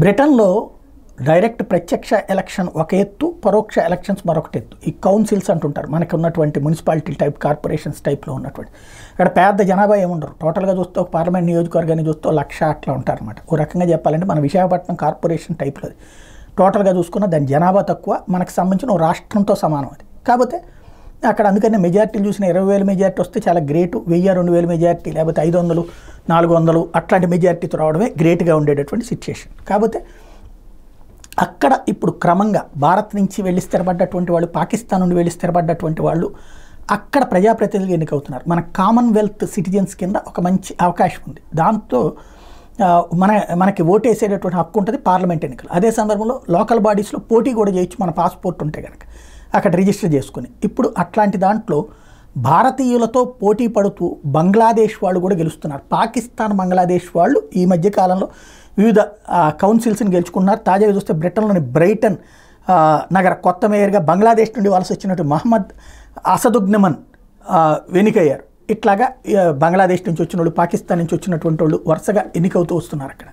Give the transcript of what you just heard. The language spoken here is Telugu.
బ్రిటన్లో డైరెక్ట్ ప్రత్యక్ష ఎలక్షన్ ఒక ఎత్తు, పరోక్ష ఎలక్షన్స్ మరొకటి ఎత్తు. ఈ కౌన్సిల్స్ అంటుంటారు, మనకు ఉన్నటువంటి మున్సిపాలిటీ టైప్ కార్పొరేషన్స్ టైప్లో ఉన్నటువంటి. ఇక్కడ పెద్ద జనాభా ఏముండరు, టోటల్గా చూస్తే ఒక పార్లమెంట్ నియోజకవర్గాన్ని చూస్తే 1,00,000 అట్లా ఉంటారనమాట. ఓ రకంగా చెప్పాలంటే మన విశాఖపట్నం కార్పొరేషన్ టైప్లో టోటల్గా చూసుకున్న దాని జనాభా తక్కువ, మనకు సంబంధించిన ఓ రాష్ట్రంతో సమానం అది. కాకపోతే అక్కడ అందుకనే మెజార్టీలు చూసిన 20,000 మెజార్టీ వస్తే చాలా గ్రేటు. 1000, 2000 మెజార్టీ లేకపోతే 500, 400 అట్లాంటి మెజార్టీతో రావడమే గ్రేట్గా ఉండేటటువంటి సిచ్యుయేషన్. కాకపోతే అక్కడ ఇప్పుడు క్రమంగా భారత్ నుంచి వెళ్ళి స్థిరపడ్డటువంటి వాళ్ళు, పాకిస్తాన్ నుండి వెళ్ళి స్థిరపడ్డటువంటి వాళ్ళు అక్కడ ప్రజాప్రతినిధులు ఎన్నికవుతున్నారు. మన కామన్వెల్త్ సిటిజన్స్ కింద ఒక మంచి అవకాశం ఉంది. దాంతో మనకి ఓటేసేటటువంటి హక్కు ఉంటుంది పార్లమెంట్ ఎన్నికలు. అదే సందర్భంలో లోకల్ బాడీస్లో పోటీ కూడా చేయొచ్చు మన పాస్పోర్ట్ ఉంటే కనుక అక్కడ రిజిస్టర్ చేసుకుని. ఇప్పుడు అట్లాంటి దాంట్లో భారతీయులతో పోటీ పడుతూ బంగ్లాదేశ్ వాళ్ళు కూడా గెలుస్తున్నారు. పాకిస్తాన్, బంగ్లాదేశ్ వాళ్ళు ఈ మధ్యకాలంలో వివిధ కౌన్సిల్స్ని గెలుచుకున్నారు. తాజాగా చూస్తే బ్రిటన్లోని బ్రైటన్ నగర కొత్త మేయర్గా బంగ్లాదేశ్ నుండి వలస వచ్చినట్టు మహమ్మద్ అసదుగ్నమన్ ఎన్నికయ్యారు. ఇట్లాగా బంగ్లాదేశ్ నుంచి వచ్చిన వాళ్ళు, పాకిస్తాన్ నుంచి వచ్చినటువంటి వాళ్ళు వరుసగా ఎన్నికవుతూ వస్తున్నారు అక్కడ.